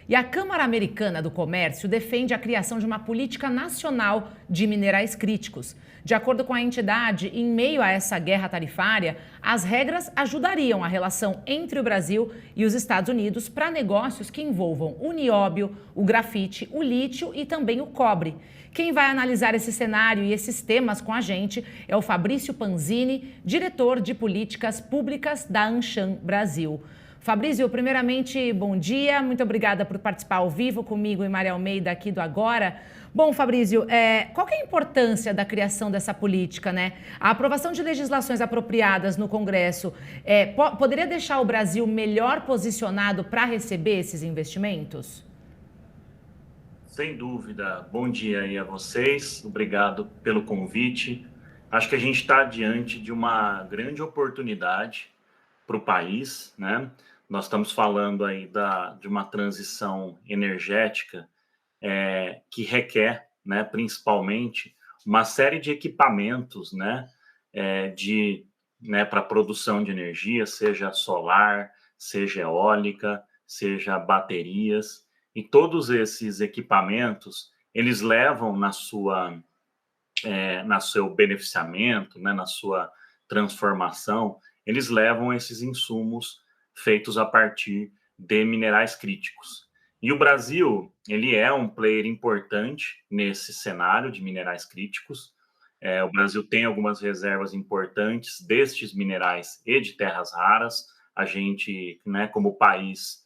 E a Câmara Americana do Comércio defende a criação de uma política nacional de minerais críticos. De acordo com a entidade, em meio a essa guerra tarifária, as regras ajudariam a relação entre o Brasil e os Estados Unidos para negócios que envolvam o nióbio, o grafite, o lítio e também o cobre. Quem vai analisar esse cenário e esses temas com a gente é o Fabrício Panzini, diretor de políticas públicas da Anshan Brasil. Fabrício, primeiramente, bom dia. Muito obrigada por participar ao vivo comigo e Maria Almeida aqui do Agora. Bom, Fabrício, qual que é a importância da criação dessa política, né? A aprovação de legislações apropriadas no Congresso poderia deixar o Brasil melhor posicionado para receber esses investimentos? Sem dúvida. Bom dia aí a vocês. Obrigado pelo convite. Acho que a gente está diante de uma grande oportunidade para o país, né? Nós estamos falando aí de uma transição energética que requer, né, principalmente uma série de equipamentos, né, para produção de energia, seja solar, seja eólica, seja baterias, e todos esses equipamentos eles levam na seu beneficiamento, né, na sua transformação, eles levam esses insumos feitos a partir de minerais críticos. E o Brasil, ele é um player importante nesse cenário de minerais críticos. O Brasil tem algumas reservas importantes destes minerais e de terras raras. A gente, né, como país,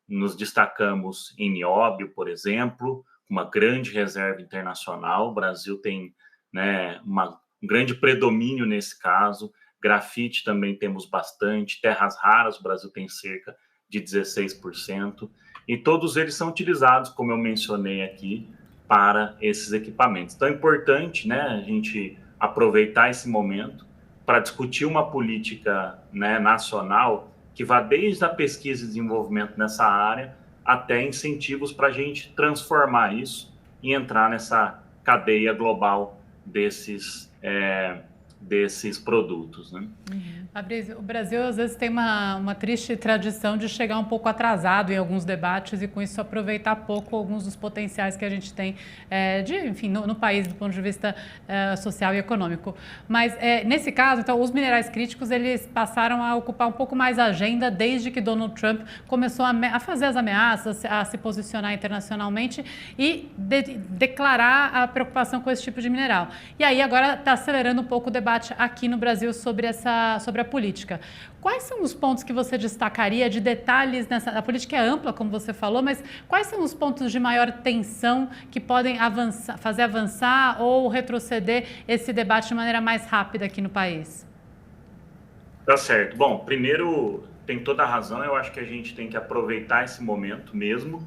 nos destacamos em nióbio, por exemplo, uma grande reserva internacional. O Brasil tem, né, um grande predomínio nesse caso. Grafite também temos bastante. Terras raras, o Brasil tem cerca de 16%. E todos eles são utilizados, como eu mencionei aqui, para esses equipamentos. Então é importante, né, a gente aproveitar esse momento para discutir uma política, né, nacional que vá desde a pesquisa e desenvolvimento nessa área até incentivos para a gente transformar isso e entrar nessa cadeia global desses produtos, né? Fabrício, o Brasil às vezes tem uma triste tradição de chegar um pouco atrasado em alguns debates e com isso aproveitar pouco alguns dos potenciais que a gente tem no país do ponto de vista social e econômico. Mas nesse caso, então, os minerais críticos eles passaram a ocupar um pouco mais a agenda desde que Donald Trump começou a fazer as ameaças, a se posicionar internacionalmente e declarar a preocupação com esse tipo de mineral. E aí agora está acelerando um pouco o debate aqui no Brasil sobre a política. Quais são os pontos que você destacaria de detalhes nessa... A política é ampla, como você falou, mas quais são os pontos de maior tensão que podem fazer avançar ou retroceder esse debate de maneira mais rápida aqui no país? Tá certo. Bom, primeiro, tem toda a razão. Eu acho que a gente tem que aproveitar esse momento mesmo.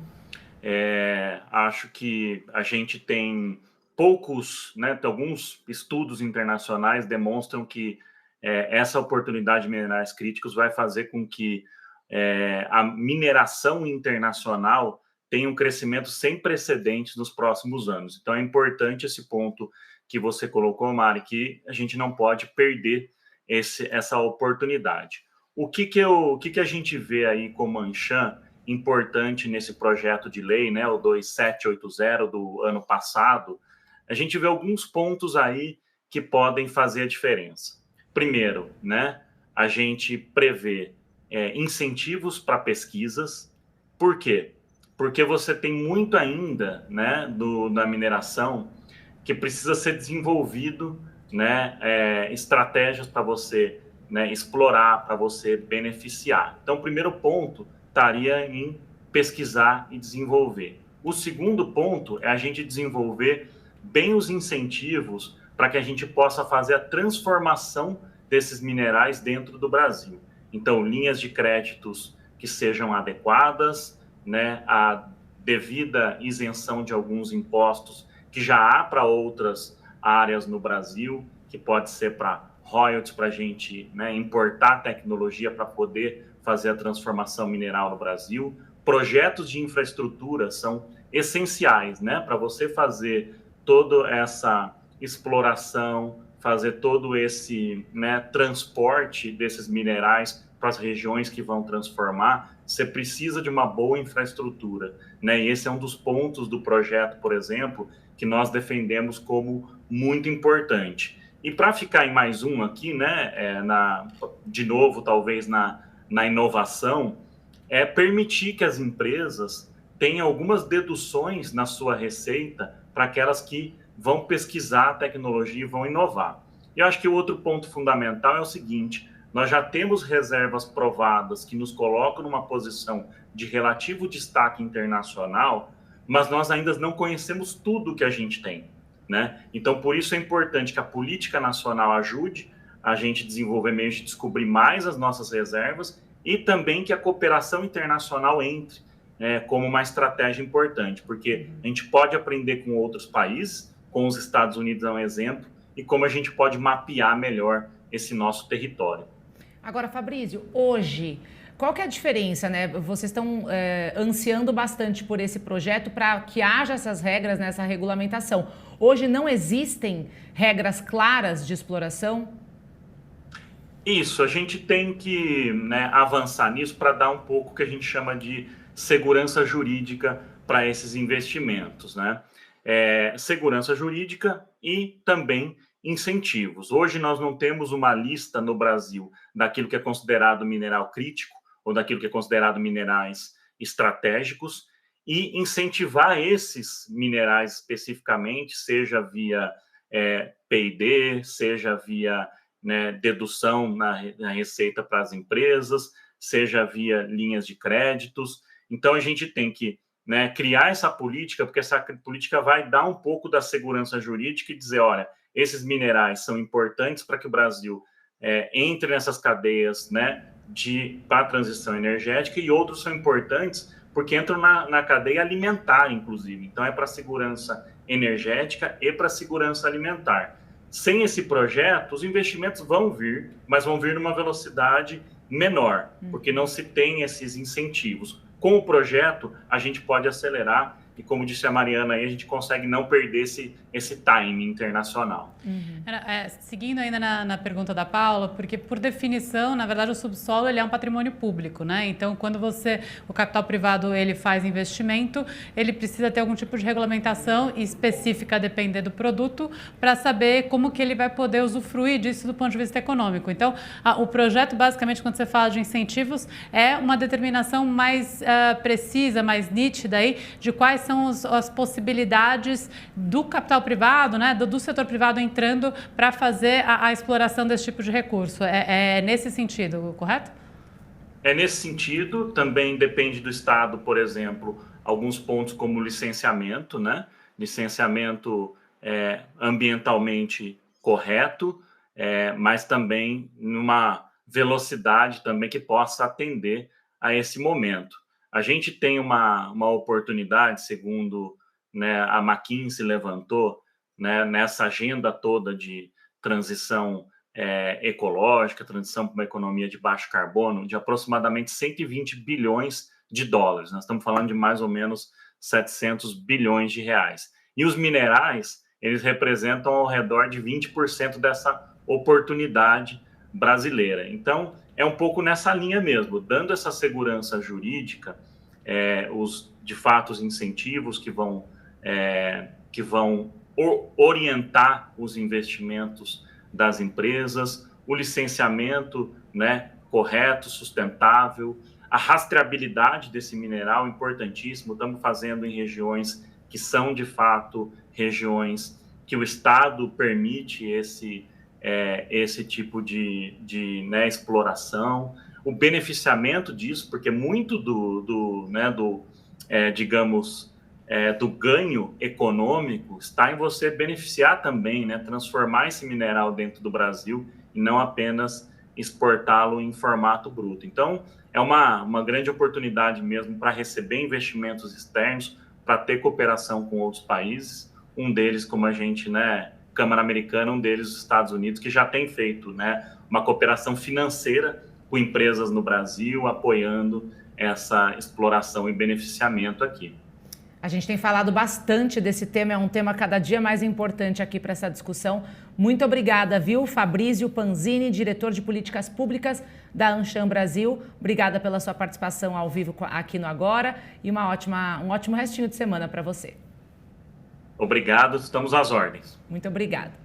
Acho que a gente tem poucos, né, alguns estudos internacionais demonstram que essa oportunidade de minerais críticos vai fazer com que a mineração internacional tenha um crescimento sem precedentes nos próximos anos. Então, é importante esse ponto que você colocou, Mari, que a gente não pode perder essa oportunidade. O que a gente vê aí como Anshan importante nesse projeto de lei, né, o 2780 do ano passado, a gente vê alguns pontos aí que podem fazer a diferença. Primeiro, né, a gente prevê incentivos para pesquisas. Por quê? Porque você tem muito ainda, né, na mineração que precisa ser desenvolvido, né, estratégias para você, né, explorar, para você beneficiar. Então, o primeiro ponto estaria em pesquisar e desenvolver. O segundo ponto é a gente desenvolver bem os incentivos para que a gente possa fazer a transformação desses minerais dentro do Brasil. Então, linhas de créditos que sejam adequadas, né, a devida isenção de alguns impostos que já há para outras áreas no Brasil, que pode ser para royalties, para a gente, né, importar tecnologia para poder fazer a transformação mineral no Brasil. Projetos de infraestrutura são essenciais, né, para você fazer toda essa exploração, fazer todo esse, né, transporte desses minerais as regiões que vão transformar, você precisa de uma boa infraestrutura, né? E esse é um dos pontos do projeto, por exemplo, que nós defendemos como muito importante. E para ficar em mais um aqui, né, de novo, talvez na inovação, é permitir que as empresas tenham algumas deduções na sua receita para aquelas que vão pesquisar a tecnologia e vão inovar. E eu acho que o outro ponto fundamental é o seguinte: nós já temos reservas provadas que nos colocam numa posição de relativo destaque internacional, mas nós ainda não conhecemos tudo que a gente tem, né? Então, por isso é importante que a política nacional ajude a gente a desenvolver meios de descobrir mais as nossas reservas e também que a cooperação internacional entre como uma estratégia importante, porque a gente pode aprender com outros países, com os Estados Unidos é um exemplo, e como a gente pode mapear melhor esse nosso território. Agora, Fabrício, hoje, qual que é a diferença, né? Vocês estão ansiando bastante por esse projeto para que haja essas regras nessa regulamentação. Hoje não existem regras claras de exploração? Isso, a gente tem que, né, avançar nisso para dar um pouco que a gente chama de segurança jurídica para esses investimentos, né? Segurança jurídica e também incentivos. Hoje nós não temos uma lista no Brasil daquilo que é considerado mineral crítico ou daquilo que é considerado minerais estratégicos, e incentivar esses minerais especificamente, seja via P&D, seja via, né, dedução na receita para as empresas, seja via linhas de créditos. Então a gente tem que, né, criar essa política, porque essa política vai dar um pouco da segurança jurídica e dizer, olha, esses minerais são importantes para que o Brasil entre nessas cadeias, né, para a transição energética, e outros são importantes porque entram na cadeia alimentar, inclusive. Então, é para a segurança energética e para a segurança alimentar. Sem esse projeto, os investimentos vão vir, mas vão vir numa velocidade menor, porque não se tem esses incentivos. Com o projeto, a gente pode acelerar e, como disse a Mariana, aí a gente consegue não perder esse timing internacional. Seguindo ainda na pergunta da Paula, porque por definição, na verdade, o subsolo ele é um patrimônio público, né? Então, quando o capital privado ele faz investimento, ele precisa ter algum tipo de regulamentação específica a depender do produto para saber como que ele vai poder usufruir disso do ponto de vista econômico. Então, o projeto, basicamente, quando você fala de incentivos, é uma determinação mais precisa, mais nítida aí, de quais são as possibilidades do capital privado, né, do setor privado entrando para fazer a exploração desse tipo de recurso. É nesse sentido, correto? É nesse sentido. Também depende do Estado, por exemplo, alguns pontos como licenciamento, né? Licenciamento ambientalmente correto, mas também numa velocidade também que possa atender a esse momento. A gente tem uma oportunidade, segundo, né, a McKinsey levantou, né, nessa agenda toda de transição ecológica, transição para uma economia de baixo carbono, de aproximadamente 120 bilhões de dólares. Nós estamos falando de mais ou menos 700 bilhões de reais. E os minerais, eles representam ao redor de 20% dessa oportunidade brasileira. Então, é um pouco nessa linha mesmo, dando essa segurança jurídica, de fato, os incentivos que vão orientar os investimentos das empresas, o licenciamento, né, correto, sustentável, a rastreabilidade desse mineral, importantíssimo. Estamos fazendo em regiões que são, de fato, regiões que o Estado permite esse tipo de exploração, o beneficiamento disso, porque muito do ganho econômico está em você beneficiar também, né, transformar esse mineral dentro do Brasil e não apenas exportá-lo em formato bruto. Então, é uma grande oportunidade mesmo para receber investimentos externos, para ter cooperação com outros países, um deles, como a gente, né, Câmara Americana, um deles os Estados Unidos, que já tem feito, né, uma cooperação financeira com empresas no Brasil, apoiando essa exploração e beneficiamento aqui. A gente tem falado bastante desse tema, é um tema cada dia mais importante aqui para essa discussão. Muito obrigada, viu, Fabrício Panzini, diretor de políticas públicas da Anshan Brasil. Obrigada pela sua participação ao vivo aqui no Agora e um ótimo restinho de semana para você. Obrigado, estamos às ordens. Muito obrigada.